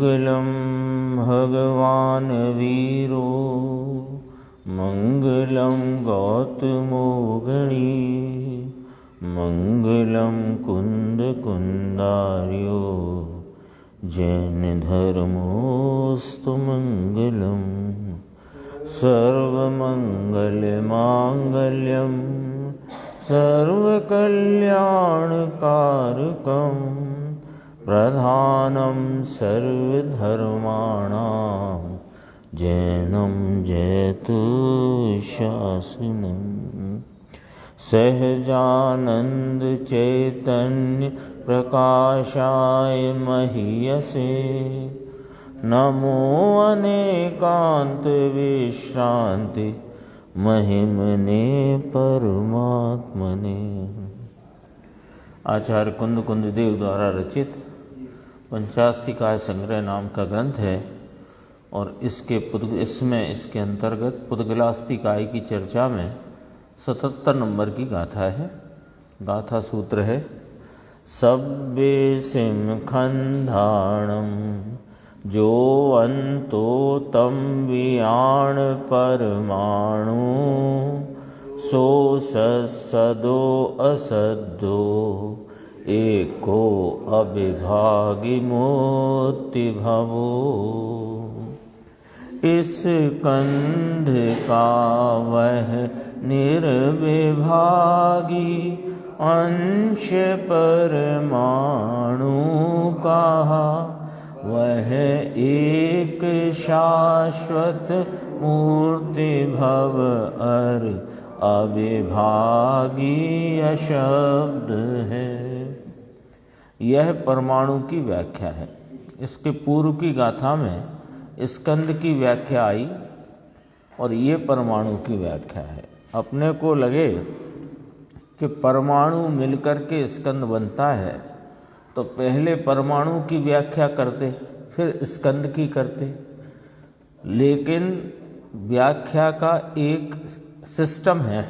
मङ्गलं भगवान् वीरो मङ्गलं गौतमो गणी मङ्गलं कुन्दकुन्दार्यो जैनधर्मोऽस्तु मङ्गलम् सर्वमङ्गलमाङ्गल्यं सर्वकल्याणकारकं प्रधानं सर्वधर्माणां जैनं जयतु शासनम् सहजानंद चैतन्य प्रकाशाय महीयसे नमो अनेकांत विश्रांति महिमने परमात्मने। आचार्य कुंद देव द्वारा रचित पंचास्तिकाय संग्रह नाम का ग्रंथ है और इसके अंतर्गत पुद्गलास्तिकाय की चर्चा में 77 नंबर की गाथा है। गाथा सूत्र है सब्बे सिंखंधाणम जो अंतो तम वियाण परमाणु सो सदो असदो एको अविभागी मोति भवो। इस कंध का वह निर्विभागी अंश परमाणु कहा वह एक शाश्वत मूर्ति भव अर अविभागी शब्द है। यह परमाणु की व्याख्या है। इसके पूर्व की गाथा में स्कंद की व्याख्या आई और ये परमाणु की व्याख्या है। अपने को लगे कि परमाणु मिलकर के स्कंद बनता है तो पहले परमाणु की व्याख्या करते फिर स्कंद की करते, लेकिन व्याख्या का एक सिस्टम है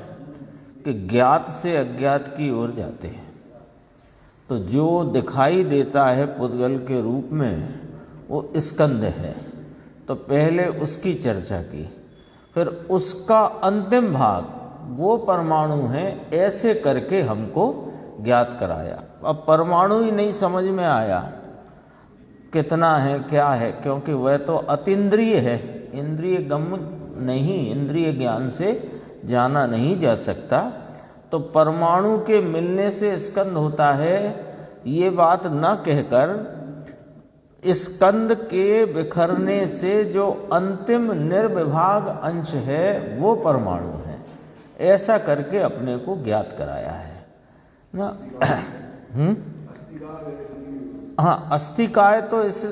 कि ज्ञात से अज्ञात की ओर जाते हैं। तो जो दिखाई देता है पुद्गल के रूप में वो स्कंद है, तो पहले उसकी चर्चा की, फिर उसका अंतिम भाग वो परमाणु है, ऐसे करके हमको ज्ञात कराया। अब परमाणु ही नहीं समझ में आया कितना है क्या है, क्योंकि वह तो अतीन्द्रिय है, इंद्रिय गम्य नहीं, इंद्रिय ज्ञान से जाना नहीं जा सकता। तो परमाणु के मिलने से स्कंद होता है ये बात न कहकर स्कंद के बिखरने से जो अंतिम निर्विभाग अंश है वो परमाणु है, ऐसा करके अपने को ज्ञात कराया है ना। हाँ, अस्तिकाय तो इस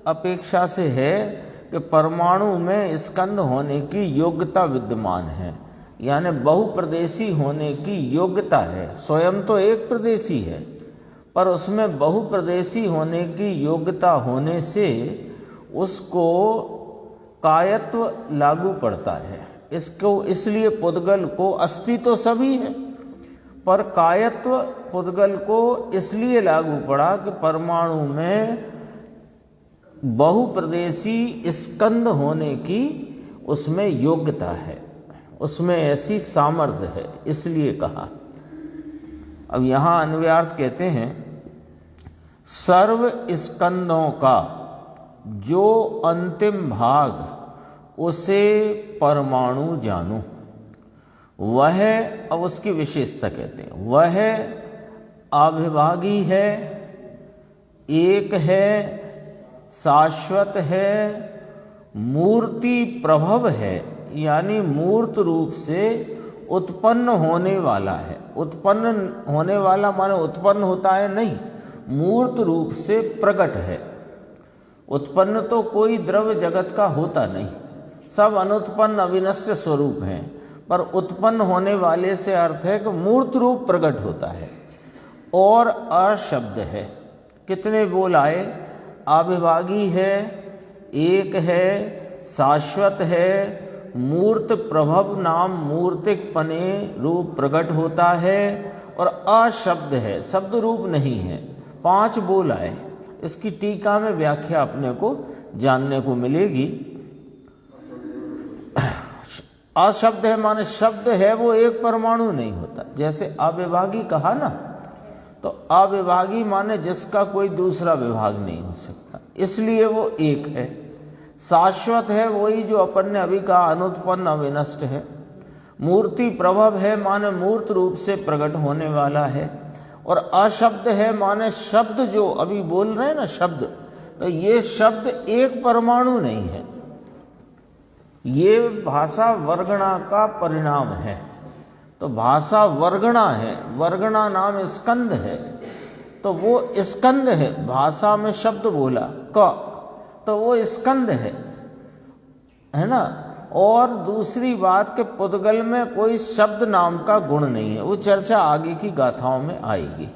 अपेक्षा से है कि परमाणु में स्कंद होने की योग्यता विद्यमान है, यानी बहुप्रदेशी होने की योग्यता है। स्वयं तो एक प्रदेशी है पर उसमें बहुप्रदेशी होने की योग्यता होने से उसको कायत्व लागू पड़ता है। इसको इसलिए पुद्गल को अस्थि तो सभी है पर कायत्व पुद्गल को इसलिए लागू पड़ा कि परमाणु में बहुप्रदेशी स्कंद होने की उसमें योग्यता है, उसमें ऐसी सामर्थ्य है, इसलिए कहा। अब यहाँ अन्वयार्थ कहते हैं सर्व स्कंदों का जो अंतिम भाग उसे परमाणु जानो, वह, अब उसकी विशेषता कहते हैं, वह अविभागी है, एक है, शाश्वत है, मूर्ति प्रभव है, यानी मूर्त रूप से उत्पन्न होने वाला है। उत्पन्न होने वाला माने उत्पन्न होता है नहीं, मूर्त रूप से प्रकट है। उत्पन्न तो कोई द्रव्य जगत का होता नहीं, सब अनुत्पन्न अविनष्ट स्वरूप हैं, पर उत्पन्न होने वाले से अर्थ है कि मूर्त रूप प्रकट होता है और अशब्द है। कितने बोल आए? अविभागी है, एक है, शाश्वत है, मूर्त प्रभव नाम मूर्तिक पने रूप प्रकट होता है और अशब्द है, शब्द रूप नहीं है। 5 बोल आए। इसकी टीका में व्याख्या अपने को जानने को मिलेगी। अशब्द है माने शब्द है वो एक परमाणु नहीं होता। जैसे अविभागी कहा ना, तो अविभागी माने जिसका कोई दूसरा विभाग नहीं हो सकता, इसलिए वो एक है। शाश्वत है वही जो अपन ने अभी कहा अनुत्पन्न अविनष्ट है। मूर्ति प्रभव है माने मूर्त रूप से प्रकट होने वाला है। और अशब्द है माने शब्द जो अभी बोल रहे हैं ना शब्द, तो ये शब्द एक परमाणु नहीं है, ये भाषा वर्गणा का परिणाम है। तो भाषा वर्गणा है, वर्गणा नाम स्कंद है, तो वो स्कंद है। भाषा में शब्द बोला क, तो वो स्कंद है ना। और दूसरी बात कि पुद्गल में कोई शब्द नाम का गुण नहीं है, वो चर्चा आगे की गाथाओं में आएगी।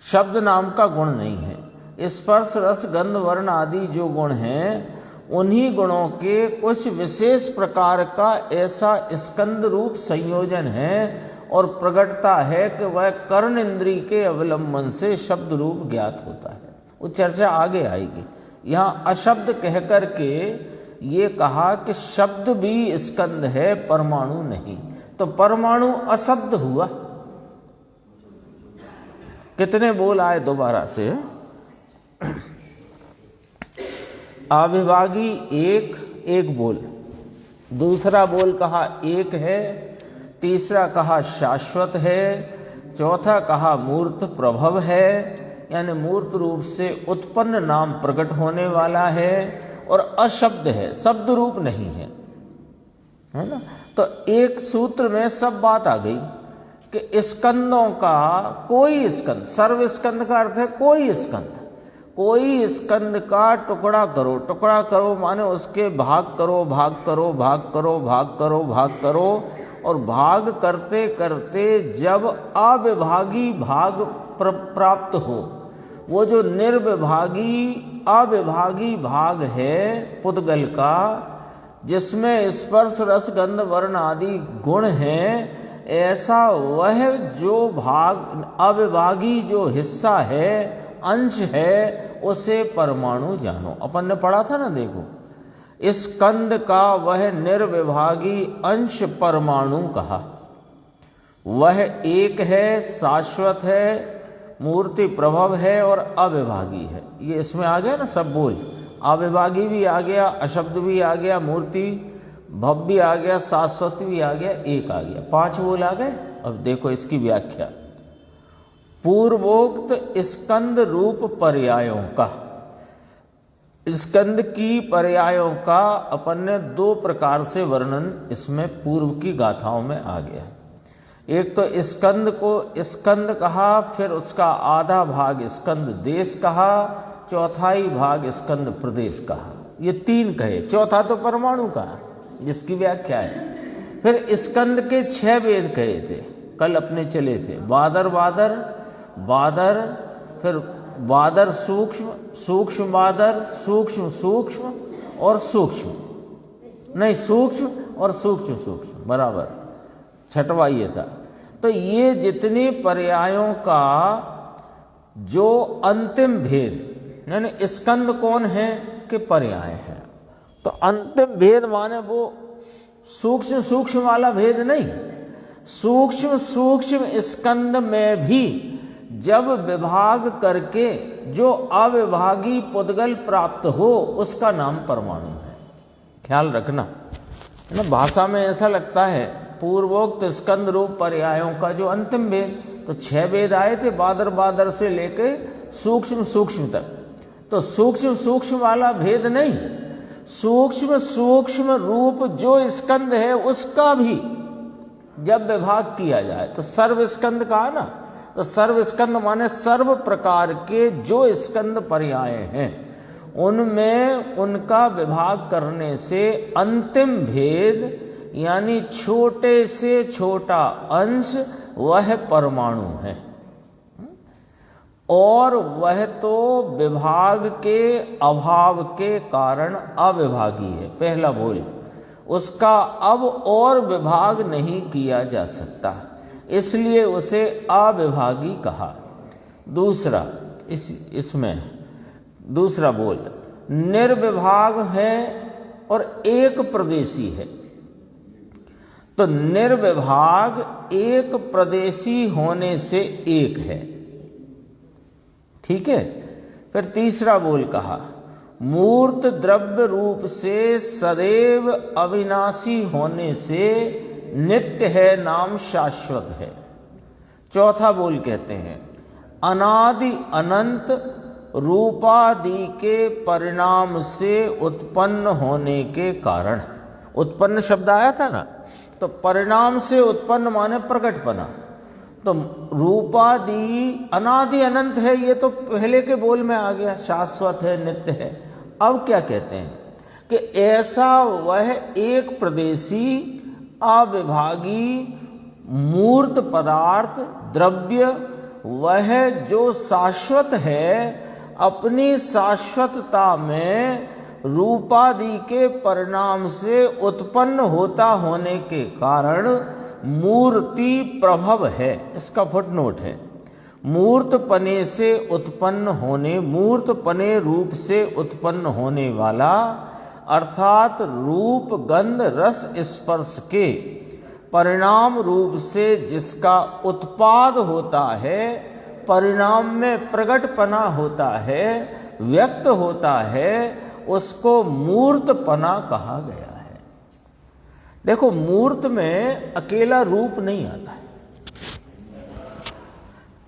शब्द नाम का गुण नहीं है। स्पर्श रस गंध वर्ण आदि जो गुण हैं, उन्हीं गुणों के कुछ विशेष प्रकार का ऐसा स्कंद रूप संयोजन है और प्रकटता है कि वह कर्ण इंद्री के अवलंबन से शब्द रूप ज्ञात होता है। वो चर्चा आगे आएगी। यहाँ अशब्द कह करके ये कहा कि शब्द भी स्कंद है, परमाणु नहीं। तो परमाणु अशब्द हुआ। कितने बोल आए दोबारा से? अविभागी एक बोल, दूसरा बोल कहा एक है, तीसरा कहा शाश्वत है, चौथा कहा मूर्त प्रभव है, यानी मूर्त रूप से उत्पन्न नाम प्रकट होने वाला है, और अशब्द है, शब्द रूप नहीं है ना। तो एक सूत्र में सब बात आ गई कि स्कंदों का कोई स्कंद, सर्व स्कंद का अर्थ है कोई स्कंद, कोई स्कंद का टुकड़ा करो। टुकड़ा करो माने उसके भाग करो, भाग करो, भाग करो, भाग करो, भाग करो, और भाग करते करते जब अविभागी भाग प्राप्त हो, वो जो निर्विभागी अविभागी भाग है पुद्गल का, जिसमें स्पर्श रस गंध वर्ण आदि गुण हैं, ऐसा वह जो भाग अविभागी जो हिस्सा है, अंश है, उसे परमाणु जानो। अपन ने पढ़ा था ना, देखो, इस कंद का वह निर्विभागी अंश परमाणु कहा। वह एक है, शाश्वत है, मूर्ति प्रभव है और अविभागी है। ये इसमें आ गया ना सब बोल। अविभागी भी आ गया, अशब्द भी आ गया, मूर्ति भव भी आ गया, शाश्वत भी आ गया, एक आ गया, 5 बोल आ गए। अब देखो इसकी व्याख्या। पूर्वोक्त स्कंद रूप पर्यायों का, स्कंद की पर्यायों का अपन ने 2 प्रकार से वर्णन इसमें पूर्व की गाथाओं में आ गया। एक तो स्कंद को स्कंद कहा, फिर उसका आधा भाग स्कंद देश कहा, चौथाई भाग स्कंद प्रदेश कहा। ये 3 कहे, चौथा तो परमाणु कहा जिसकी व्याख्या है। फिर स्कंद के 6 वेद कहे थे, कल अपने चले थे। बादर बादर बादर, फिर बादर सूक्ष्म, सूक्ष्म बादर, सूक्ष्म सूक्ष्म और सूक्ष्म, नहीं सूक्ष्म और सूक्ष्म सूक्ष्म बराबर, छठवा ये था। तो ये जितने पर्यायों का जो अंतिम भेद, यानी स्कंद कौन है कि पर्याय है, तो अंतिम भेद माने वो सूक्ष्म सूक्ष्म वाला भेद नहीं, सूक्ष्म सूक्ष्म स्कंद में भी जब विभाग करके जो अविभागी पुद्गल प्राप्त हो, उसका नाम परमाणु है। ख्याल रखना है ना। भाषा में ऐसा लगता है पूर्वोक्त स्कंद रूप पर्यायों का जो अंतिम भेद, तो 6 वेद आए थे बादर बादर से लेके सूक्ष्म सूक्ष्म तक, तो सूक्ष्म सूक्ष्म वाला भेद नहीं, सूक्ष्म सूक्ष्म रूप जो स्कंद है उसका भी जब विभाग किया जाए तो सर्व स्कंद कहा ना। तो सर्व स्कंद माने सर्व प्रकार के जो स्कंद पर्याय हैं, उनमें उनका विभाग करने से अंतिम भेद यानी छोटे से छोटा अंश वह परमाणु है। और वह तो विभाग के अभाव के कारण अविभागी है, पहला बोल। उसका अब और विभाग नहीं किया जा सकता, इसलिए उसे अविभागी कहा। दूसरा इसमें दूसरा बोल निर्विभाग है और एक प्रदेशी है। तो निर्विभाग एक प्रदेशी होने से एक है, ठीक है। फिर तीसरा बोल कहा मूर्त द्रव्य रूप से सदैव अविनाशी होने से नित्य है, नाम शाश्वत है। चौथा बोल कहते हैं अनादि अनंत रूपादि के परिणाम से उत्पन्न होने के कारण। उत्पन्न शब्द आया था ना, तो परिणाम से उत्पन्न माने प्रकटपना। तो रूपादि अनादि अनंत है, ये तो पहले के बोल में आ गया, शाश्वत है, नित्य है। अब क्या कहते हैं कि ऐसा वह एक प्रदेशी अविभागी मूर्त पदार्थ द्रव्य वह जो शाश्वत है, अपनी शाश्वतता में रूपादि के परिणाम से उत्पन्न होता होने के कारण मूर्ति प्रभव है। इसका फुटनोट है मूर्त पने से उत्पन्न होने, मूर्त पने रूप से उत्पन्न होने वाला, अर्थात रूप गंध रस स्पर्श के परिणाम रूप से जिसका उत्पाद होता है, परिणाम में प्रकटपना होता है, व्यक्त होता है, उसको मूर्तपना कहा गया है। देखो मूर्त में अकेला रूप नहीं आता है,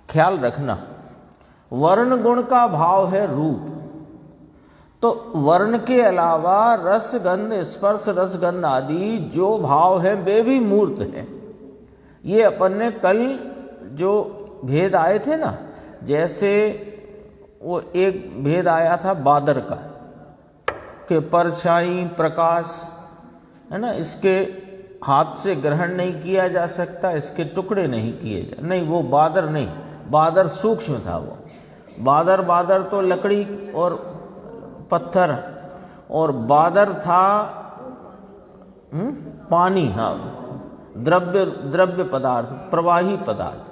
ख्याल रखना। वर्ण गुण का भाव है रूप, तो वर्ण के अलावा रस गंध स्पर्श रसगंध आदि जो भाव है वे भी मूर्त है। ये अपन ने कल जो भेद आए थे ना, जैसे वो एक भेद आया था बादर का कि परछाई प्रकाश है ना, इसके हाथ से ग्रहण नहीं किया जा सकता, इसके टुकड़े नहीं किए जा, नहीं वो बादर नहीं, बादर सूक्ष्म था। वो बादर तो लकड़ी और पत्थर, और बादर था पानी, हाँ द्रव्य पदार्थ, प्रवाही पदार्थ,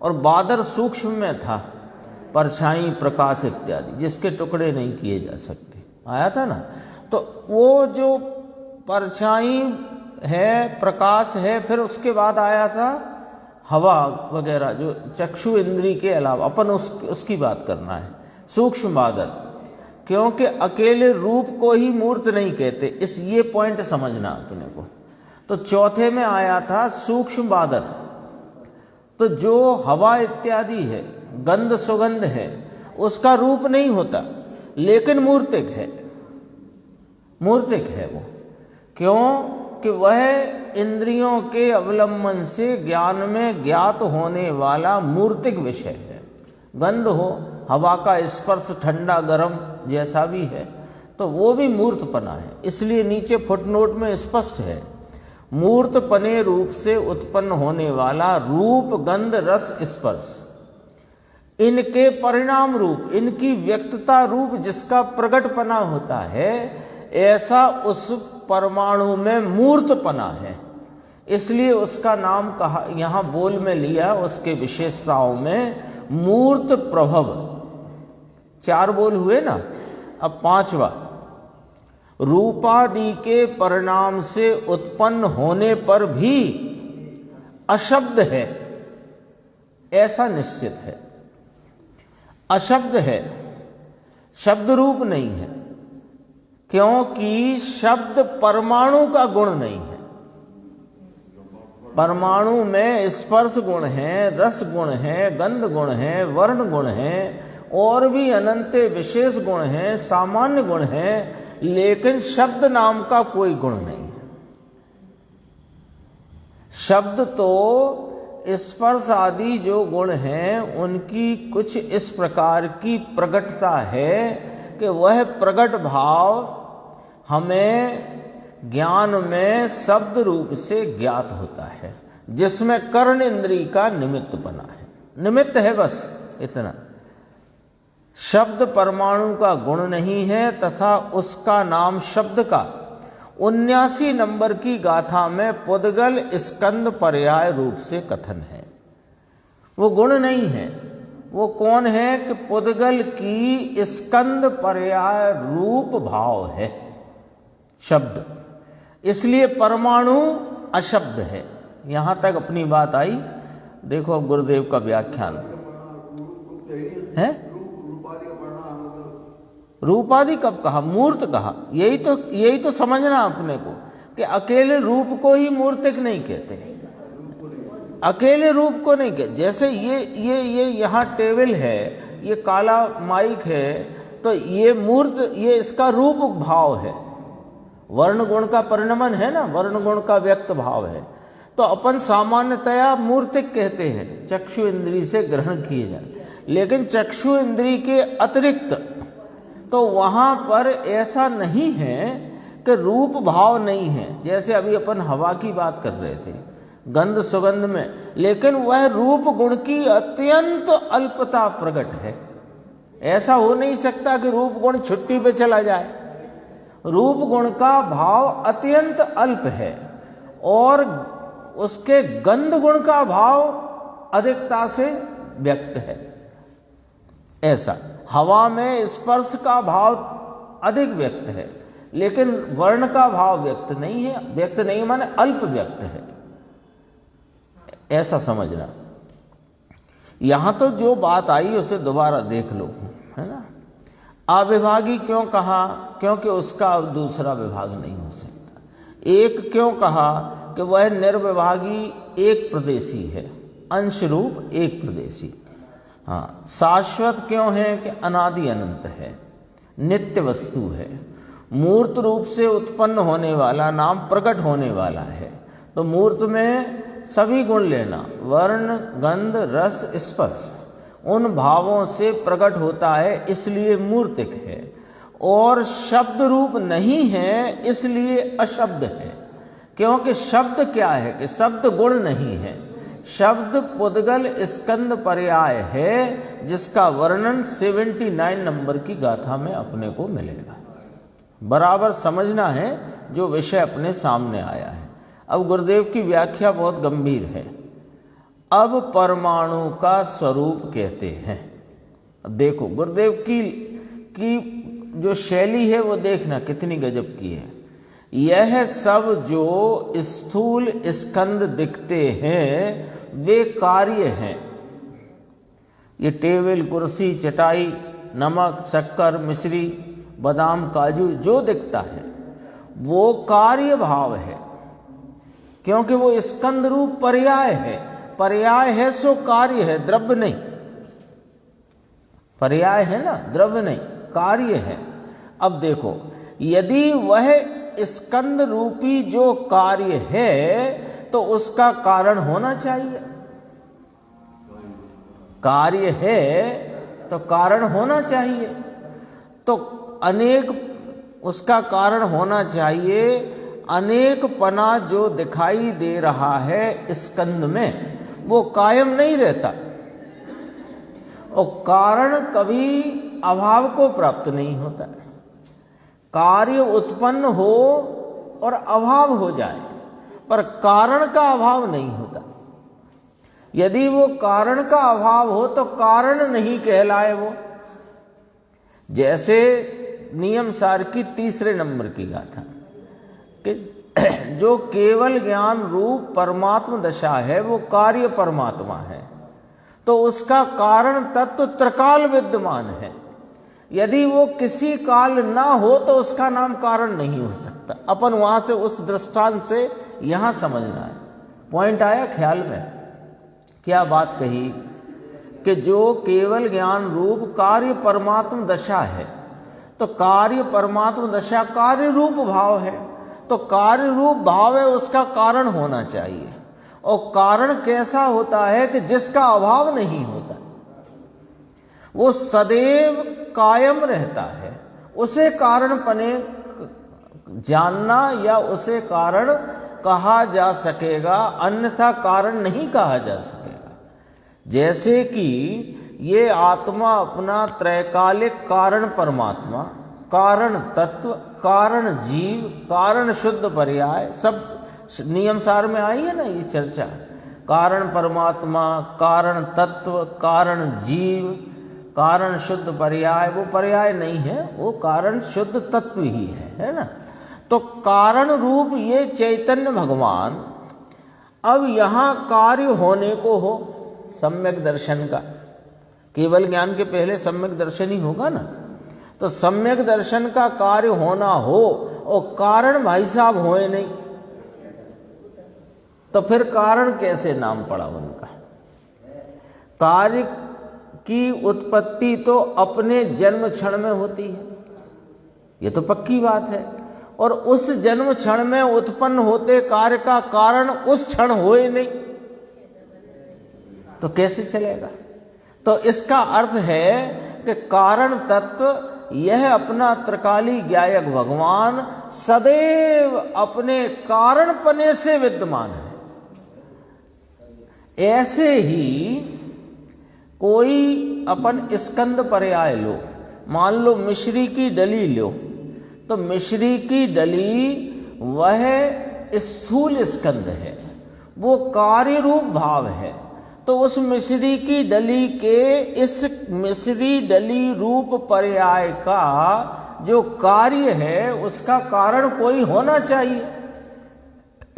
और बादर सूक्ष्म में था परछाई प्रकाश इत्यादि, जिसके टुकड़े नहीं किए जा सकते, आया था ना। तो वो जो परछाई है, प्रकाश है, फिर उसके बाद आया था हवा वगैरह, जो चक्षु इंद्री के अलावा अपन उसकी बात करना है, सूक्ष्म बादर। क्योंकि अकेले रूप को ही मूर्त नहीं कहते, इस ये पॉइंट समझना अपने को। तो चौथे में आया था सूक्ष्म बादर। तो जो हवा इत्यादि है, गंध सुगंध है, उसका रूप नहीं होता, लेकिन मूर्तिक है, मूर्तिक है वो। क्यों कि वह इंद्रियों के अवलंबन से ज्ञान में ज्ञात होने वाला मूर्तिक विषय है। गंध हो, हवा का स्पर्श ठंडा गर्म जैसा भी है, तो वो भी मूर्तपना है। इसलिए नीचे फुटनोट में स्पष्ट है मूर्तपने रूप से उत्पन्न होने वाला रूप गंध रस स्पर्श, इनके परिणाम रूप, इनकी व्यक्तता रूप जिसका प्रकटपना होता है, ऐसा उस परमाणु में मूर्तपना है। इसलिए उसका नाम कहा, यहां बोल में लिया उसके विशेषताओं में मूर्त प्रभव। 4 बोल हुए ना, अब 5वां रूपादि के परिणाम से उत्पन्न होने पर भी अशब्द है, ऐसा निश्चित है। अशब्द है, शब्द रूप नहीं है, क्योंकि शब्द परमाणु का गुण नहीं है। परमाणु में स्पर्श गुण है, रस गुण है, गंध गुण है, वर्ण गुण है, और भी अनंत विशेष गुण है, सामान्य गुण है, लेकिन शब्द नाम का कोई गुण नहीं है। शब्द तो स्पर्श आदि जो गुण हैं उनकी कुछ इस प्रकार की प्रकटता है कि वह प्रकट भाव हमें ज्ञान में शब्द रूप से ज्ञात होता है, जिसमें कर्ण इंद्री का निमित्त बना है। निमित्त है बस इतना। शब्द परमाणु का गुण नहीं है, तथा उसका नाम शब्द का 79 नंबर की गाथा में पुद्गल स्कंद पर्याय रूप से कथन है। वो गुण नहीं है, वो कौन है कि पुद्गल की स्कंद पर्याय रूप भाव है शब्द, इसलिए परमाणु अशब्द है। यहां तक अपनी बात आई। देखो अब गुरुदेव का व्याख्यान है। रूपादि कब कहा? मूर्त कहा। यही तो समझना अपने को कि अकेले रूप को ही मूर्तिक नहीं कहते, अकेले रूप को नहीं कहते। जैसे ये यहाँ टेबल है, ये काला माइक है, तो ये मूर्त, ये इसका रूप भाव है, वर्ण गुण का परिणमन है ना, वर्ण गुण का व्यक्त भाव है। तो अपन सामान्यतया मूर्तिक कहते हैं, चक्षु इंद्री से ग्रहण किए जाए। लेकिन चक्षु इंद्री के अतिरिक्त तो वहां पर ऐसा नहीं है कि रूप भाव नहीं है। जैसे अभी अपन हवा की बात कर रहे थे, गंध सुगंध में, लेकिन वह रूप गुण की अत्यंत अल्पता प्रकट है। ऐसा हो नहीं सकता कि रूप गुण छुट्टी पे चला जाए। रूप गुण का भाव अत्यंत अल्प है और उसके गंध गुण का भाव अधिकता से व्यक्त है। ऐसा हवा में स्पर्श का भाव अधिक व्यक्त है, लेकिन वर्ण का भाव व्यक्त नहीं है। व्यक्त नहीं माने अल्प व्यक्त है, ऐसा समझना। यहां तो जो बात आई उसे दोबारा देख लो, है ना। अविभागी क्यों कहा? क्योंकि उसका दूसरा विभाग नहीं हो सकता। एक क्यों कहा? कि वह निर्विभागी एक प्रदेशी है, अंश रूप एक प्रदेशी। हाँ, शाश्वत क्यों है? कि अनादि अनंत है, नित्य वस्तु है, मूर्त रूप से उत्पन्न होने वाला, नाम प्रकट होने वाला है। तो मूर्त में सभी गुण लेना, वर्ण गंध रस स्पर्श, उन भावों से प्रकट होता है, इसलिए मूर्तिक है। और शब्द रूप नहीं है, इसलिए अशब्द है। क्योंकि शब्द क्या है? कि शब्द गुण नहीं है। शब्द पुद्गल स्कंद पर्याय है, जिसका वर्णन 79 नंबर की गाथा में अपने को मिलेगा। बराबर समझना है जो विषय अपने सामने आया है। अब गुरुदेव की व्याख्या बहुत गंभीर है। अब परमाणु का स्वरूप कहते हैं। देखो गुरुदेव की जो शैली है वो देखना कितनी गजब की है। यह सब जो स्थूल स्कंद दिखते हैं वे कार्य हैं। ये टेबल कुर्सी चटाई नमक शक्कर मिश्री बादाम काजू जो दिखता है वो कार्य भाव है, क्योंकि वो स्कंद रूप पर्याय है। पर्याय है सो कार्य है, द्रव्य नहीं। पर्याय है ना, द्रव्य नहीं, कार्य है। अब देखो, यदि वह स्कंद रूपी जो कार्य है तो उसका कारण होना चाहिए। कार्य है तो कारण होना चाहिए। तो अनेक उसका कारण होना चाहिए। अनेक पना जो दिखाई दे रहा है स्कंद में वो कायम नहीं रहता, और कारण कभी अभाव को प्राप्त नहीं होता। कार्य उत्पन्न हो और अभाव हो जाए, पर कारण का अभाव नहीं होता। यदि वो कारण का अभाव हो तो कारण नहीं कहलाए वो। जैसे नियम सार की 3 नंबर की गाथा कि जो केवल ज्ञान रूप परमात्म दशा है वो कार्य परमात्मा है, तो उसका कारण तत्व त्रिकाल विद्यमान है। यदि वो किसी काल ना हो तो उसका नाम कारण नहीं हो सकता। अपन वहां से उस दृष्टांत से यहां समझना है। पॉइंट आया ख्याल में? क्या बात कही कि जो केवल ज्ञान रूप कार्य परमात्म दशा है, तो कार्य परमात्म दशा कार्य रूप भाव है, तो कार्य रूप भाव है, उसका कारण होना चाहिए। और कारण कैसा होता है कि जिसका अभाव नहीं होता, वो सदैव कायम रहता है। उसे कारण पने जानना या उसे कारण कहा जा सकेगा, अन्यथा कारण नहीं कहा जा सकेगा। जैसे कि ये आत्मा अपना त्रैकालिक कारण परमात्मा, कारण तत्व, कारण जीव, कारण शुद्ध पर्याय, सब नियम सार में आई है ना ये चर्चा, कारण परमात्मा, कारण तत्व, कारण जीव, कारण शुद्ध पर्याय, वो पर्याय नहीं है, वो कारण शुद्ध तत्व ही है ना। तो कारण रूप ये चैतन्य भगवान अब यहाँ कार्य होने को हो सम्यक दर्शन का, केवल ज्ञान के पहले सम्यक दर्शन ही होगा ना। तो सम्यक दर्शन का कार्य होना हो और कारण भाई साहब होए नहीं, तो फिर कारण कैसे नाम पड़ा उनका। कार्य की उत्पत्ति तो अपने जन्म क्षण में होती है, ये तो पक्की बात है, और उस जन्म क्षण में उत्पन्न होते कार्य का कारण उस क्षण होए नहीं, तो कैसे चलेगा। तो इसका अर्थ है कि कारण तत्व यह अपना त्रिकाली ज्ञायक भगवान सदैव अपने कारणपने से विद्यमान है। ऐसे ही कोई अपन स्कंद पर्याय लो, मान लो मिश्री की डली लो, तो मिश्री की डली वह स्थूल स्कंद है, वो कार्य रूप भाव है। तो उस मिश्री की डली के इस मिश्री डली रूप पर्याय का जो कार्य है उसका कारण कोई होना चाहिए।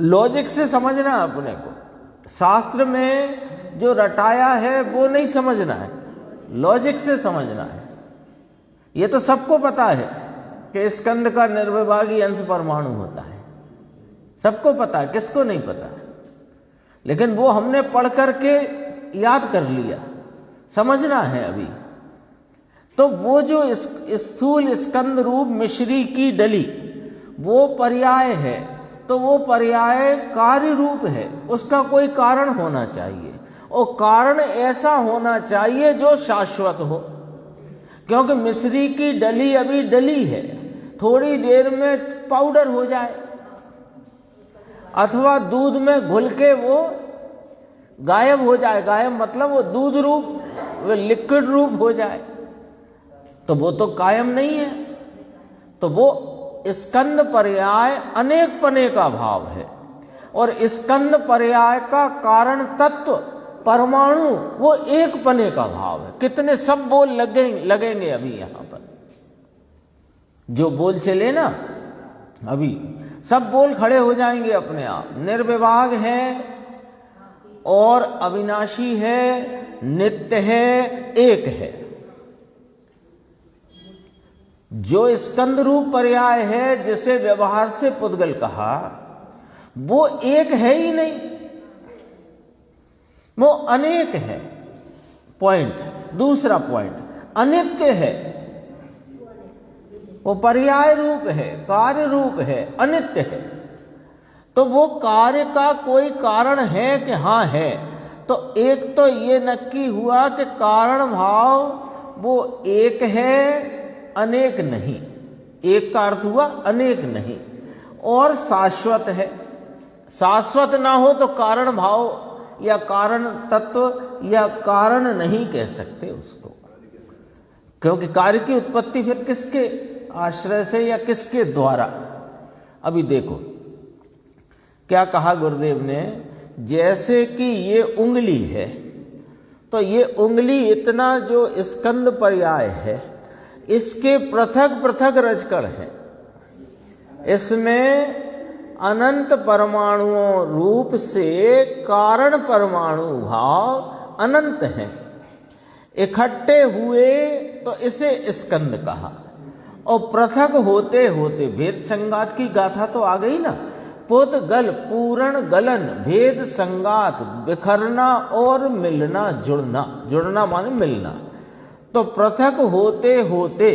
लॉजिक से समझना अपने को, शास्त्र में जो रटाया है वो नहीं समझना है, लॉजिक से समझना है। ये तो सबको पता है कि स्कंद का निर्विभागी अंश परमाणु होता है, सबको पता है, किसको नहीं पता। लेकिन वो हमने पढ़ करके याद कर लिया, समझना है अभी। तो वो जो स्थूल स्कंद रूप मिश्री की डली वो पर्याय है, तो वो पर्याय कार्य रूप है, उसका कोई कारण होना चाहिए, और कारण ऐसा होना चाहिए जो शाश्वत हो। क्योंकि मिश्री की डली अभी डली है, थोड़ी देर में पाउडर हो जाए अथवा दूध में घुल के वो गायब हो जाए, गायब मतलब वो दूध रूप, वो लिक्विड रूप हो जाए, तो वो तो कायम नहीं है। तो वो स्कंद पर्याय अनेक पने का भाव है, और स्कंद पर्याय का कारण तत्व परमाणु वो एक पने का भाव है। कितने सब बोल लगेंगे अभी यहां पर, जो बोल चले ना अभी सब बोल खड़े हो जाएंगे अपने आप। निर्विभाग है और अविनाशी है, नित्य है, एक है। जो स्कंद रूप पर्याय है जिसे व्यवहार से पुद्गल कहा, वो एक है ही नहीं, वो अनेक है। पॉइंट, दूसरा पॉइंट, अनित्य है, वो पर्याय रूप है, कार्य रूप है, अनित्य है। तो वो कार्य का कोई कारण है कि हाँ है, तो एक तो ये नक्की हुआ कि कारण भाव वो एक है, अनेक नहीं। एक का अर्थ हुआ अनेक नहीं, और शाश्वत है। शाश्वत ना हो तो कारण भाव या कारण तत्व या कारण नहीं कह सकते उसको, क्योंकि कार्य की उत्पत्ति फिर किसके आश्रय से या किसके द्वारा। अभी देखो क्या कहा गुरुदेव ने, जैसे कि ये उंगली है, तो ये उंगली इतना जो स्कंद पर्याय है, इसके पृथक पृथक रजकण है, इसमें अनंत परमाणुओं रूप से कारण परमाणु भाव अनंत हैं, इकट्ठे हुए तो इसे स्कंद कहा। और पृथक होते होते भेद संगात की गाथा तो आ गई ना, पुत गल पूर्ण गलन, भेद संगात, बिखरना और मिलना, जुड़ना, जुड़ना माने मिलना। तो पृथक होते होते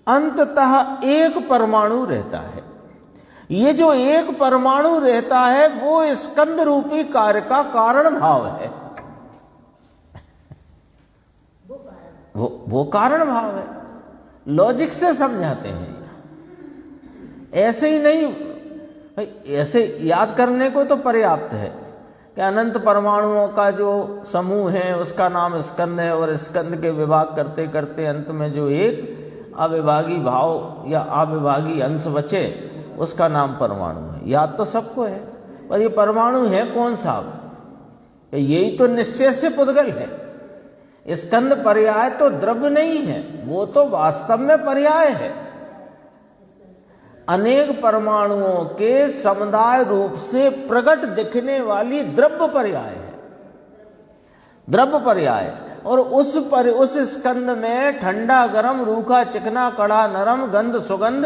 अंततः एक परमाणु रहता है। ये जो एक परमाणु रहता है वो स्कंद रूपी कार्य का कारण भाव है, वो कारण भाव है। लॉजिक से समझाते हैं, ऐसे ही नहीं, ऐसे याद करने को तो पर्याप्त है कि अनंत परमाणुओं का जो समूह है उसका नाम स्कंद है, और स्कंद के विभाग करते करते अंत में जो एक अविभागी भाव या अविभागी अंश बचे उसका नाम परमाणु है। याद तो सबको है, और ये परमाणु है कौन सा? यही तो निश्चय से पुद्गल है। स्कंद पर्याय तो द्रव्य नहीं है, वो तो वास्तव में पर्याय है। अनेक परमाणुओं के समुदाय रूप से प्रकट दिखने वाली द्रव्य पर्याय है, द्रव्य पर्याय। और उस स्कंद में ठंडा गरम, रूखा चिकना, कड़ा नरम, गंध सुगंध,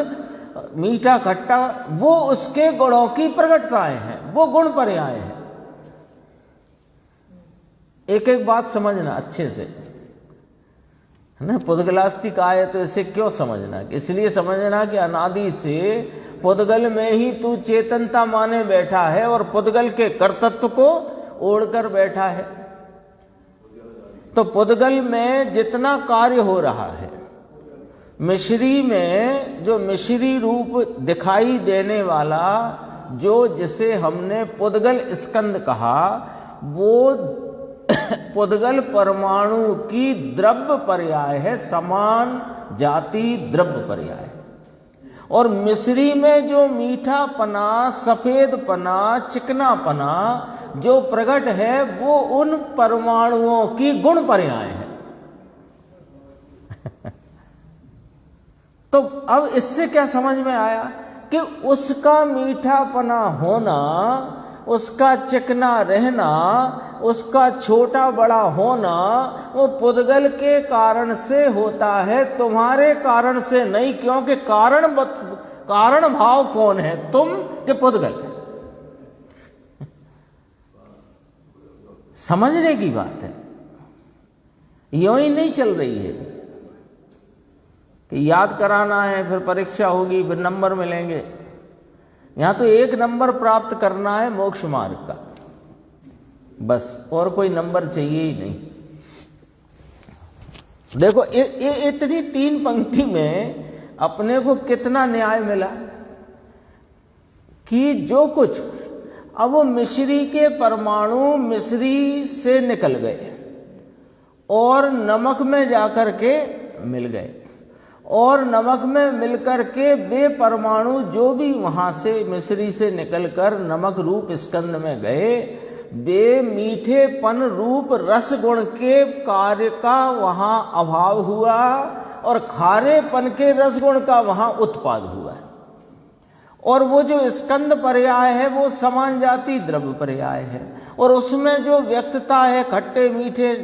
मीठा खट्टा, वो उसके गुणों की प्रकटताएं हैं, वो गुण पर्याय है। एक एक बात समझना अच्छे से, है ना। पुद्गलास्ति का है तो इसे क्यों समझना? इसलिए समझना कि अनादि से पुद्गल में ही तू चेतनता माने बैठा है और पुद्गल के कर्तृत्व को ओढ़कर बैठा है। तो पुद्गल में जितना कार्य हो रहा है, मिश्री में जो मिश्री रूप दिखाई देने वाला, जो जिसे हमने पुद्गल स्कंद कहा, वो पुद्गल परमाणु की द्रव्य पर्याय है, समान जाति द्रव्य पर्याय। और मिश्री में जो मीठा पना, सफेद पना, चिकना पना जो प्रकट है, वो उन परमाणुओं की गुण पर्याय है। तो अब इससे क्या समझ में आया कि उसका मीठापना होना, उसका चिकना रहना, उसका छोटा बड़ा होना, वो पुद्गल के कारण से होता है, तुम्हारे कारण से नहीं। क्योंकि कारण भाव कौन है, तुम के पुद्गल? समझने की बात है, यूं ही नहीं चल रही है कि याद कराना है, फिर परीक्षा होगी, फिर नंबर मिलेंगे। यहां तो एक नंबर प्राप्त करना है मोक्ष मार्ग का, बस, और कोई नंबर चाहिए ही नहीं। देखो इतनी 3 पंक्ति में अपने को कितना न्याय मिला कि जो कुछ, अब वो मिश्री के परमाणु मिश्री से निकल गए और नमक में जाकर के मिल गए, और नमक में मिलकर के वे परमाणु जो भी वहां से मिश्री से निकलकर नमक रूप स्कंद में गए, वे मीठेपन रूप रस गुण के कार्य का वहां अभाव हुआ और खारेपन के रस गुण का वहां उत्पाद हुआ। और वो जो स्कंद पर्याय है वो समान जाति द्रव्य पर्याय है, और उसमें जो व्यक्तता है खट्टे मीठे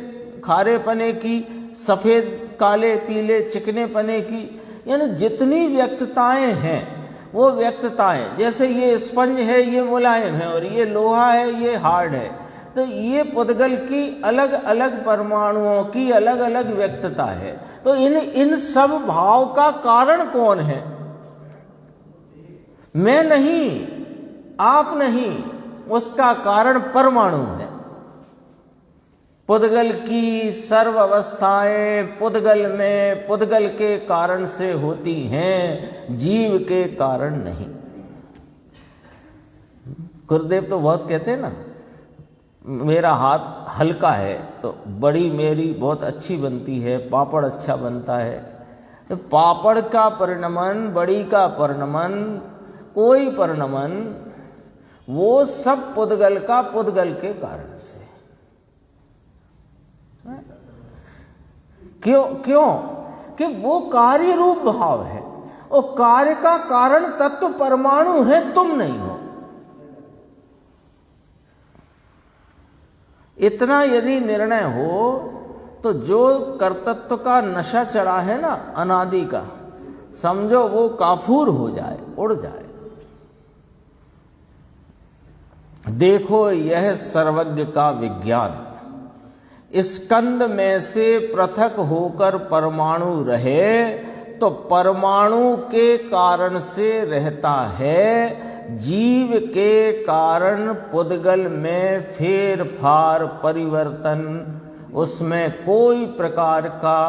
खारेपने की, सफेद काले पीले चिकने पने की, यानी जितनी व्यक्तताएं हैं वो व्यक्तताएं, जैसे ये स्पंज है ये मुलायम है और ये लोहा है ये हार्ड है, तो ये पुद्गल की अलग अलग परमाणुओं की अलग अलग व्यक्तता है। तो इन सब भाव का कारण कौन है? मैं नहीं, आप नहीं, उसका कारण परमाणु है। पुद्गल की सर्व अवस्थाएं पुद्गल में पुद्गल के कारण से होती हैं, जीव के कारण नहीं। गुरुदेव तो बहुत कहते हैं ना, मेरा हाथ हल्का है तो बड़ी मेरी बहुत अच्छी बनती है, पापड़ अच्छा बनता है। तो पापड़ का परिणमन, बड़ी का परिणमन, कोई परिणमन, वो सब पुद्गल का पुद्गल के कारण से। क्यों? कि वो कार्य रूप भाव है, और कार्य का कारण तत्व परमाणु है, तुम नहीं हो। इतना यदि निर्णय हो तो जो कर्तृत्व का नशा चढ़ा है ना अनादि का, समझो वो काफूर हो जाए, उड़ जाए। देखो यह सर्वज्ञ का विज्ञान, स्कंद में से पृथक होकर परमाणु रहे तो परमाणु के कारण से रहता है, जीव के कारण पुद्गल में फेर फार परिवर्तन, उसमें कोई प्रकार का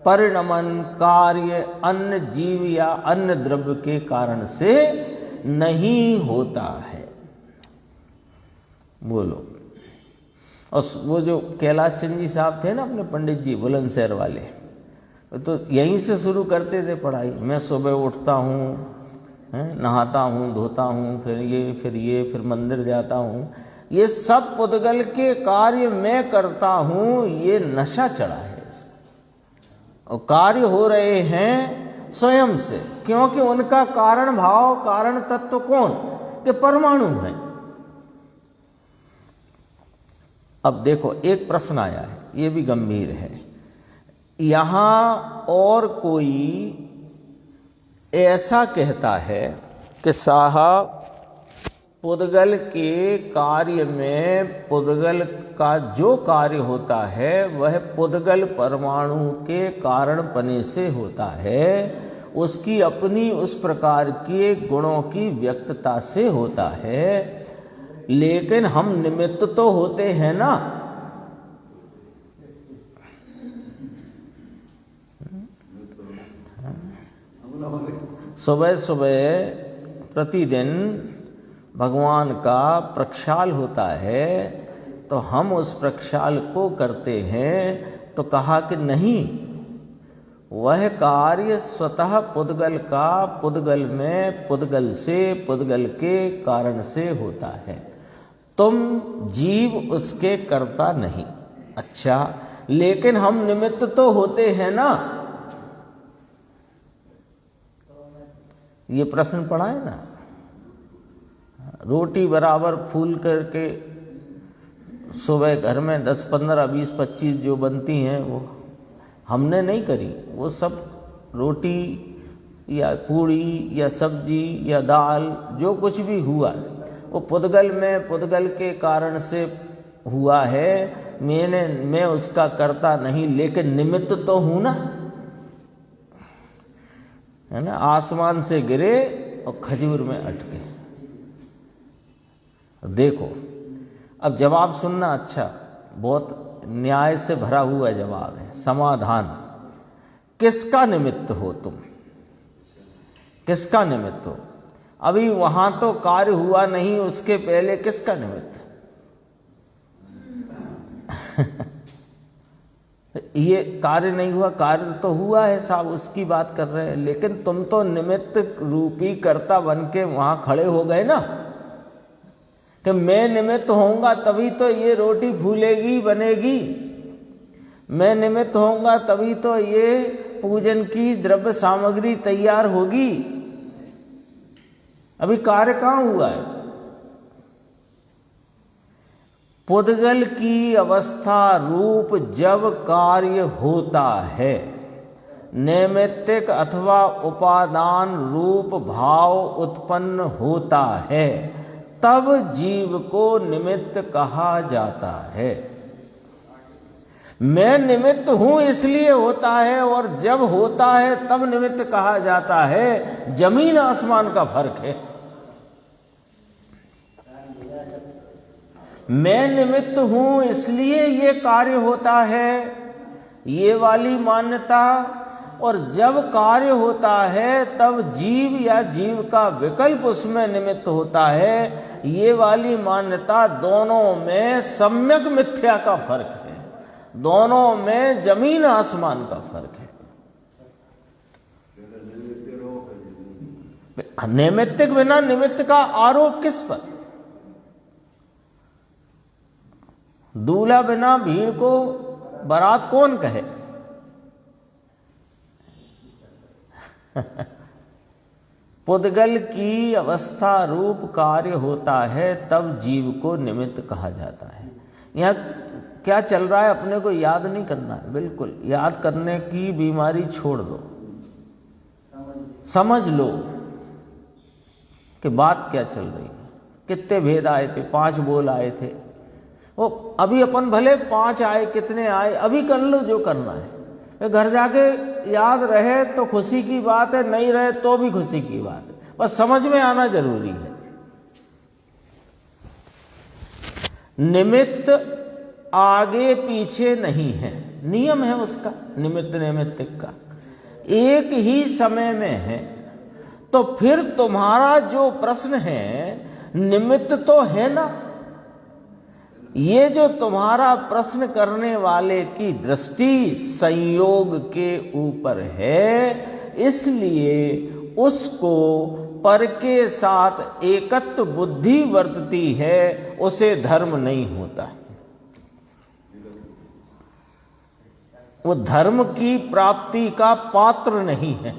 परिणमन कार्य अन्य जीव या अन्य द्रव्य के कारण से नहीं होता है। बोलो। और वो जो कैलाश चंद जी साहब थे ना अपने पंडित जी बुलंदशहर वाले, तो यहीं से शुरू करते थे पढ़ाई। मैं सुबह उठता हूँ, नहाता हूँ, धोता हूँ, फिर मंदिर जाता हूँ, ये सब पुद्गल के कार्य मैं करता हूँ, ये नशा चढ़ा है इसको। और कार्य हो रहे हैं स्वयं से, क्योंकि उनका कारण भाव, कारण तत्व कौन? कि परमाणु है। अब देखो एक प्रश्न आया है, ये भी गंभीर है। यहां और कोई ऐसा कहता है कि साहब पुद्गल के कार्य में, पुद्गल का जो कार्य होता है वह पुद्गल परमाणु के कारणपने से होता है, उसकी अपनी उस प्रकार के गुणों की व्यक्तता से होता है, लेकिन हम निमित्त तो होते हैं ना। सुबह सुबह प्रतिदिन भगवान का प्रक्षाल होता है, तो हम उस प्रक्षाल को करते हैं। तो कहा कि नहीं, वह कार्य स्वतः पुद्गल का, पुद्गल में, पुद्गल से, पुद्गल के कारण से होता है, तुम जीव उसके कर्ता नहीं। अच्छा, लेकिन हम निमित्त तो होते हैं ना। ये प्रश्न पढ़ा है ना। रोटी बराबर फूल करके सुबह घर में 10, 15, 20, 25 जो बनती हैं वो हमने नहीं करी। वो सब रोटी या पूड़ी या सब्जी या दाल जो कुछ भी हुआ वो पुद्गल में, पुद्गल के कारण से हुआ है। मैं उसका कर्ता नहीं, लेकिन निमित्त तो हूं ना, है ना। आसमान से गिरे और खजूर में अटके। देखो अब जवाब सुनना, अच्छा बहुत न्याय से भरा हुआ जवाब है। समाधान, किसका निमित्त हो तुम? किसका निमित्त हो? अभी वहां तो कार्य हुआ नहीं, उसके पहले किसका निमित्त? ये कार्य नहीं हुआ, कार्य तो हुआ है साहब, उसकी बात कर रहे हैं। लेकिन तुम तो निमित्त रूपी कर्ता बन के वहां खड़े हो गए ना, कि मैं निमित्त होऊंगा तभी तो ये रोटी फूलेगी, बनेगी। मैं निमित्त होऊंगा तभी तो ये पूजन की द्रव्य सामग्री तैयार होगी। अभी कार्य कहाँ हुआ है? पुद्गल की अवस्था रूप जब कार्य होता है, नैमित्तिक अथवा उपादान रूप भाव उत्पन्न होता है, तब जीव को निमित्त कहा जाता है। मैं निमित्त हूं इसलिए होता है, और जब होता है तब निमित्त कहा जाता है। जमीन आसमान का फर्क है। मैं निमित्त हूं इसलिए ये कार्य होता है, ये वाली मान्यता, और जब कार्य होता है तब जीव या जीव का विकल्प उसमें निमित्त होता है, ये वाली मान्यता। दोनों में सम्यक मिथ्या का फर्क है, दोनों में जमीन आसमान का फर्क है। नैमित्तिक बिना निमित्त का आरोप किस पर? दूल्हा बिना भीड़ को बारात कौन कहे? पुद्गल की अवस्था रूप कार्य होता है, तब जीव को निमित्त कहा जाता है। यहां क्या चल रहा है अपने को याद नहीं करना है, बिल्कुल याद करने की बीमारी छोड़ दो। समझ लो कि बात क्या चल रही है। कितने भेद आए थे? 5 बोल आए थे। वो अभी अपन भले 5 आए, कितने आए, अभी कर लो जो करना है। घर जाके याद रहे तो खुशी की बात है, नहीं रहे तो भी खुशी की बात है, बस समझ में आना जरूरी है। निमित्त आगे पीछे नहीं है, नियम है उसका, निमित्त नैमित्तिक का एक ही समय में है। तो फिर तुम्हारा जो प्रश्न है, निमित्त तो है ना। ये जो तुम्हारा प्रश्न करने वाले की दृष्टि संयोग के ऊपर है, इसलिए उसको पर के साथ एकत्व बुद्धि वर्तती है, उसे धर्म नहीं होता। वो धर्म की प्राप्ति का पात्र नहीं है।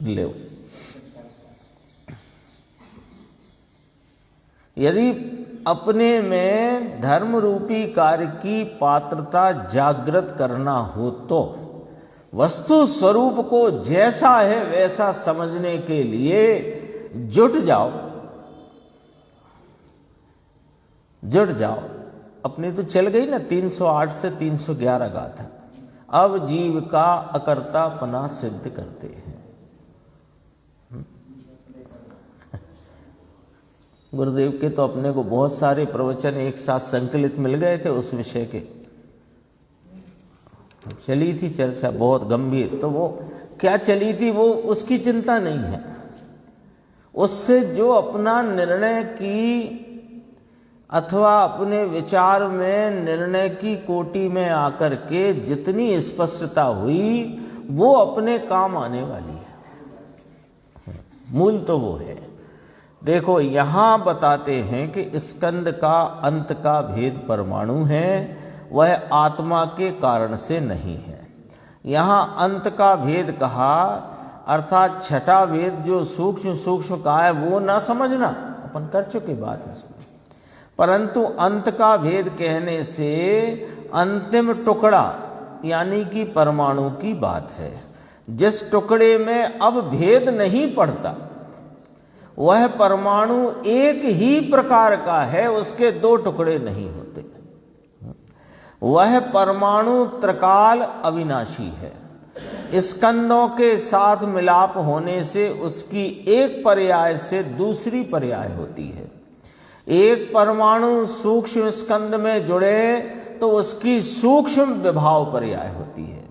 ले यदि अपने में धर्म रूपी कार्य की पात्रता जागृत करना हो तो वस्तु स्वरूप को जैसा है वैसा समझने के लिए जुट जाओ। अपनी तो चल गई ना 308 से 311 गाथा। अब जीव का अकर्तापना सिद्ध करते हैं। गुरुदेव के तो अपने को बहुत सारे प्रवचन एक साथ संकलित मिल गए थे उस विषय के। चली थी चर्चा बहुत गंभीर, तो वो क्या चली थी वो उसकी चिंता नहीं है। उससे जो अपना निर्णय की अथवा अपने विचार में निर्णय की कोटि में आकर के जितनी स्पष्टता हुई वो अपने काम आने वाली है। मूल तो वो है। देखो यहां बताते हैं कि स्कंद का अंत का भेद परमाणु है, वह आत्मा के कारण से नहीं है। यहां अंत का भेद कहा अर्थात छठा भेद जो सूक्ष्म सूक्ष्म का है वो ना समझना, अपन कर चुके बात इसमें। परंतु अंत का भेद कहने से अंतिम टुकड़ा यानी कि परमाणु की बात है। जिस टुकड़े में अब भेद नहीं पड़ता वह परमाणु एक ही प्रकार का है, उसके दो टुकड़े नहीं होते। वह परमाणु त्रिकाल अविनाशी है। स्कंदों के साथ मिलाप होने से उसकी एक पर्याय से दूसरी पर्याय होती है। एक परमाणु सूक्ष्म स्कंद में जुड़े तो उसकी सूक्ष्म विभाव पर्याय होती है,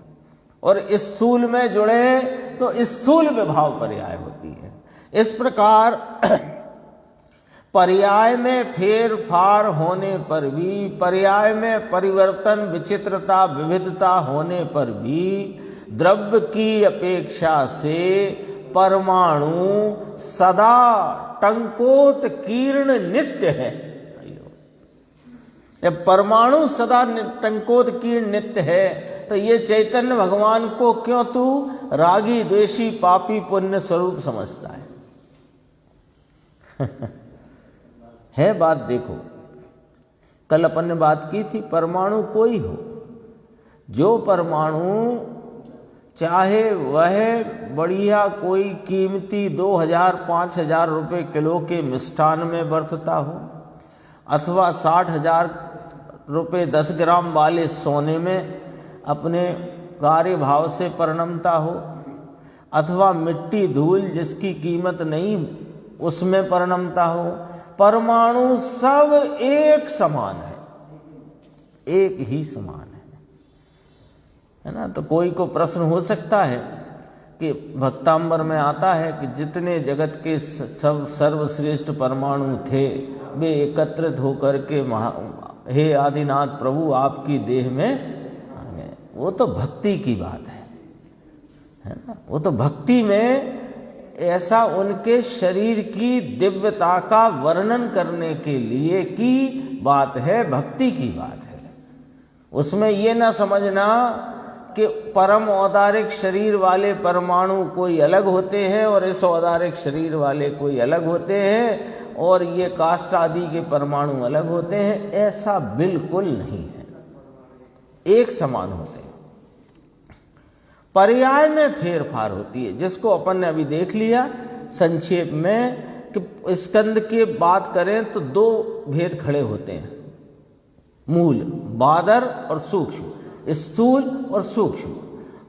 और स्थूल में जुड़े तो स्थूल विभाव पर्याय होती है। इस प्रकार पर्याय में फेर फार होने पर भी, पर्याय में परिवर्तन विचित्रता विविधता होने पर भी द्रव्य की अपेक्षा से परमाणु सदा टंकोत कीर्ण नित्य है। जब परमाणु सदा टंकोत कीर्ण नित्य है तो ये चैतन्य भगवान को क्यों तू रागी द्वेषी पापी पुण्य स्वरूप समझता है? है बात। देखो कल अपन ने बात की थी, परमाणु कोई हो, जो परमाणु चाहे वह बढ़िया कोई कीमती 2000-5000 रुपये किलो के मिष्ठान में बरतता हो, अथवा 60,000 रुपये 10 ग्राम वाले सोने में अपने कार्य भाव से परिणमता हो, अथवा मिट्टी धूल जिसकी कीमत नहीं उसमें परिणमता हो, परमाणु सब एक समान है, एक ही समान है ना। तो कोई को प्रश्न हो सकता है कि भक्तांबर में आता है कि जितने जगत के सब सर्वश्रेष्ठ परमाणु थे वे एकत्रित होकर के हे आदिनाथ प्रभु आपकी देह में आ गए। वो तो भक्ति की बात है ना। वो तो भक्ति में ऐसा उनके शरीर की दिव्यता का वर्णन करने के लिए की बात है, भक्ति की बात है। उसमें ये ना समझना कि परम औदारिक शरीर वाले परमाणु कोई अलग होते हैं और इस औदारिक शरीर वाले कोई अलग होते हैं और ये काष्ठ आदि के परमाणु अलग होते हैं, ऐसा बिल्कुल नहीं है, एक समान होते हैं। पर्याय में फेरफार होती है, जिसको अपन ने अभी देख लिया संक्षेप में कि स्कंद की बात करें तो दो भेद खड़े होते हैं, मूल बादर और सूक्ष्म, स्थूल और सूक्ष्म।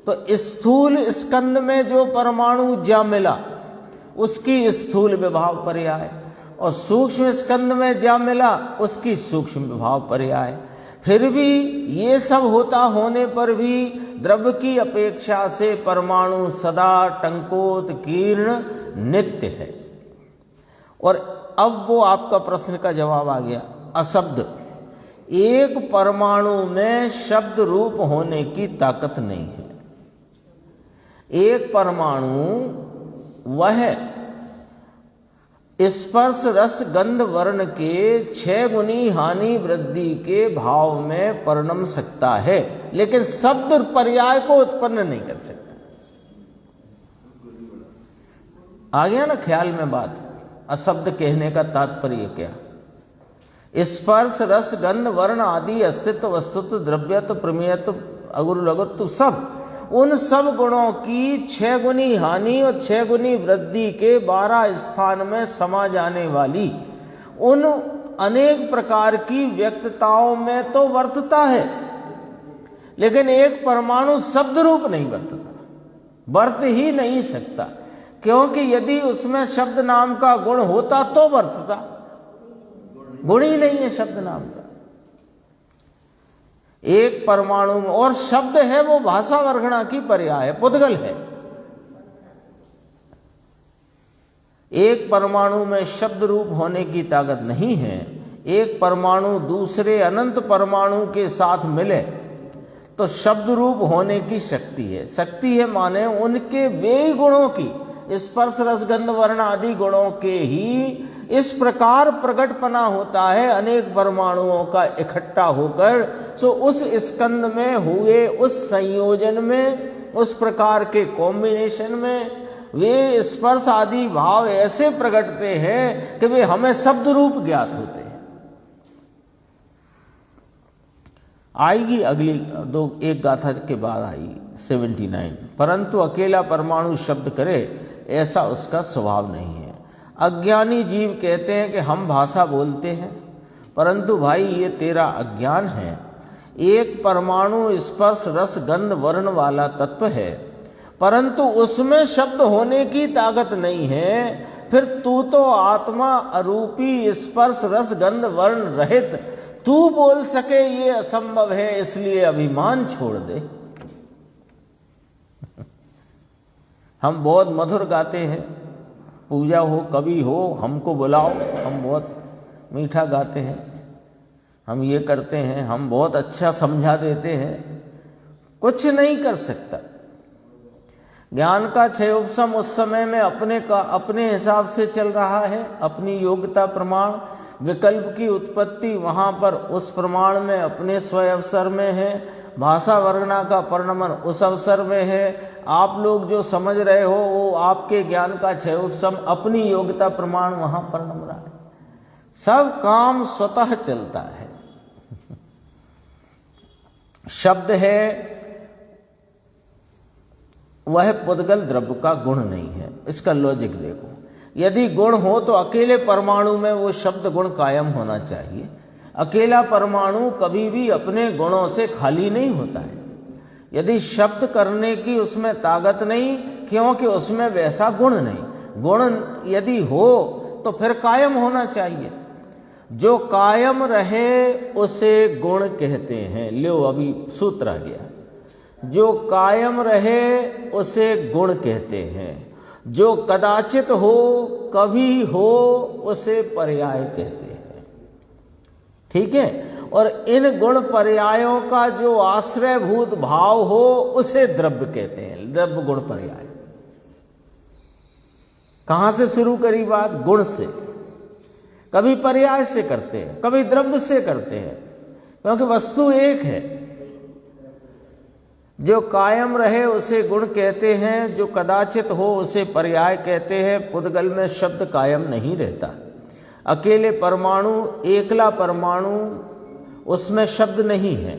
तो स्थूल स्कंद में जो परमाणु जा मिला उसकी स्थूल विभाव पर्याय, और सूक्ष्म स्कंद में जा मिला उसकी सूक्ष्म विभाव पर्याय। फिर भी ये सब होता होने पर भी द्रव्य की अपेक्षा से परमाणु सदा टंकोत कीर्ण नित्य है। और अब वो आपका प्रश्न का जवाब आ गया, अशब्द। एक परमाणु में शब्द रूप होने की ताकत नहीं है। एक परमाणु वह स्पर्श रस गंध वर्ण के 6 गुनी हानि वृद्धि के भाव में परिणम सकता है, लेकिन शब्द पर्याय को उत्पन्न नहीं कर सकता। आ गया ना ख्याल में बात? अशब्द कहने का तात्पर्य क्या? स्पर्श रस गंध वर्ण आदि अस्तित्व वस्तुत्व द्रव्यत्व प्रमेयत्व अगुरु लघुत्व सब, उन सब गुणों की 6 गुनी हानि और 6 गुनी वृद्धि के 12 स्थान में समा जाने वाली उन अनेक प्रकार की व्यक्तताओं में तो वर्तता है, लेकिन एक परमाणु शब्द रूप नहीं वर्तता, वर्त ही नहीं सकता, क्योंकि यदि उसमें शब्द नाम का गुण होता तो वर्तता। गुण ही नहीं है शब्द नाम का एक परमाणु में। और शब्द है वो भाषा वर्गणा की पर्याय है, पुद्गल है। एक परमाणु में शब्द रूप होने की ताकत नहीं है। एक परमाणु दूसरे अनंत परमाणु के साथ मिले तो शब्द रूप होने की शक्ति है। शक्ति है माने उनके वे गुणों की, स्पर्श रस गंध वर्ण आदि गुणों के ही इस प्रकार प्रकटपना होता है अनेक परमाणुओं का इकट्ठा होकर। सो उस स्कंद में हुए उस संयोजन में, उस प्रकार के कॉम्बिनेशन में वे स्पर्श आदि भाव ऐसे प्रकटते हैं कि वे हमें शब्द रूप ज्ञात होते हैं। आएगी अगली एक गाथा के बाद आई 79। परंतु अकेला परमाणु शब्द करे ऐसा उसका स्वभाव नहीं है। अज्ञानी जीव कहते हैं कि हम भाषा बोलते हैं, परंतु भाई ये तेरा अज्ञान है। एक परमाणु स्पर्श रस गंध वर्ण वाला तत्व है, परंतु उसमें शब्द होने की ताकत नहीं है। फिर तू तो आत्मा अरूपी स्पर्श रस गंध वर्ण रहित तू बोल सके ये असंभव है, इसलिए अभिमान छोड़ दे। हम बहुत मधुर गाते हैं, पूजा हो कभी हो हमको बुलाओ, हम बहुत मीठा गाते हैं, हम ये करते हैं, हम बहुत अच्छा समझा देते हैं, कुछ नहीं कर सकता। ज्ञान का क्षय उपशम उस समय में अपने हिसाब से चल रहा है, अपनी योग्यता प्रमाण। विकल्प की उत्पत्ति वहां पर उस प्रमाण में अपने स्वयं अवसर में है। भाषा वर्णना का परिणमन उस अवसर में है। आप लोग जो समझ रहे हो वो आपके ज्ञान का क्षय उपशम अपनी योग्यता प्रमाण वहां परिणम रहा है। सब काम स्वतः चलता है। शब्द है वह पुद्गल द्रव्य का गुण नहीं है। इसका लॉजिक देखो, यदि गुण हो तो अकेले परमाणु में वो शब्द गुण कायम होना चाहिए। अकेला परमाणु कभी भी अपने गुणों से खाली नहीं होता है। यदि शब्द करने की उसमें ताकत नहीं, क्योंकि उसमें वैसा गुण नहीं। गुण यदि हो तो फिर कायम होना चाहिए। जो कायम रहे उसे गुण कहते हैं। लो अभी सूत्र आ गया। जो कायम रहे उसे गुण कहते हैं। जो कदाचित हो कभी हो उसे पर्याय कहते हैं। ठीक है। और इन गुण पर्यायों का जो आश्रयभूत भाव हो उसे द्रव्य कहते हैं। द्रव्य गुण पर्याय। कहां से शुरू करी बात? गुण से। कभी पर्याय से करते हैं, कभी द्रव्य से करते हैं, क्योंकि वस्तु एक है। जो कायम रहे उसे गुण कहते हैं, जो कदाचित हो उसे पर्याय कहते हैं। पुद्गल में शब्द कायम नहीं रहता। अकेले परमाणु, एकला परमाणु, उसमें शब्द नहीं है,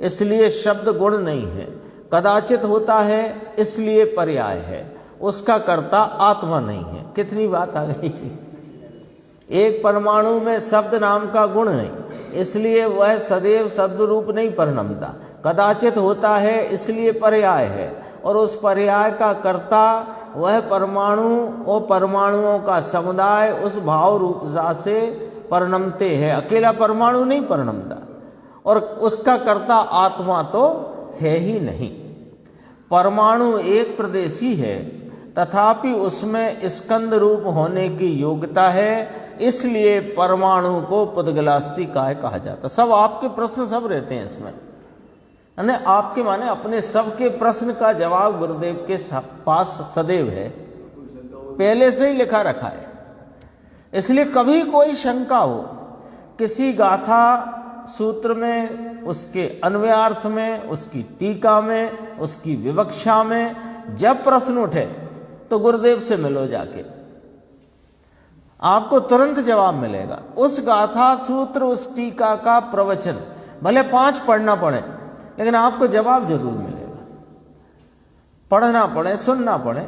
इसलिए शब्द गुण नहीं है। कदाचित होता है इसलिए पर्याय है। उसका कर्ता आत्मा नहीं है। कितनी बात आ गई। एक परमाणु में शब्द नाम का गुण नहीं, इसलिए वह सदैव शब्द रूप नहीं परिणमता। कदाचित होता है इसलिए पर्याय है, और उस पर्याय का कर्ता वह परमाणु और परमाणुओं का समुदाय उस भाव रूपता से परिणमते हैं। अकेला परमाणु नहीं परिणमता, और उसका कर्ता आत्मा तो है ही नहीं। परमाणु एक प्रदेशी है, तथापि उसमें स्कंद रूप होने की योग्यता है, इसलिए परमाणु को पुद्गलास्ति काय कहा जाता। सब आपके प्रश्न सब रहते हैं इसमें। यानी आपके माने अपने सबके प्रश्न का जवाब गुरुदेव के पास सदैव है, पहले से ही लिखा रखा है। इसलिए कभी कोई शंका हो किसी गाथा सूत्र में, उसके अन्वयार्थ में, उसकी टीका में, उसकी विवक्षा में, जब प्रश्न उठे तो गुरुदेव से मिलो जाके, आपको तुरंत जवाब मिलेगा। उस गाथा सूत्र, उस टीका का प्रवचन भले 5 पढ़ना पड़े, लेकिन आपको जवाब जरूर मिलेगा। पढ़ना पड़े, सुनना पड़े,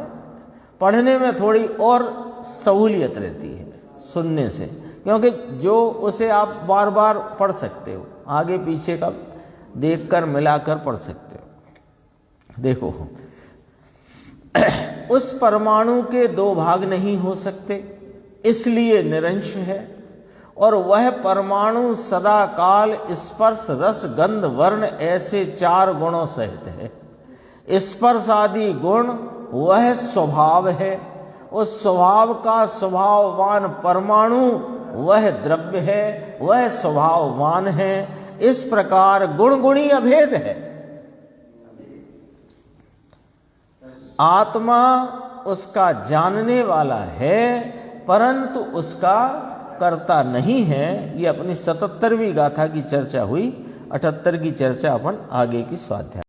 पढ़ने में थोड़ी और सहूलियत रहती है सुनने से, क्योंकि जो उसे आप बार बार पढ़ सकते हो, आगे पीछे का देखकर मिलाकर पढ़ सकते हो। देखो, उस परमाणु के 2 भाग नहीं हो सकते, इसलिए निरंश है, और वह परमाणु सदा काल स्पर्श रस गंध वर्ण ऐसे 4 गुणों सहित है। स्पर्श आदि गुण वह स्वभाव है, उस स्वभाव का स्वभाववान परमाणु वह द्रव्य है, वह स्वभाववान है। इस प्रकार गुण गुणी अभेद है। आत्मा उसका जानने वाला है, परंतु उसका कर्ता नहीं है। ये अपनी 77वीं गाथा की चर्चा हुई, 78 की चर्चा अपन आगे की स्वाध्याय।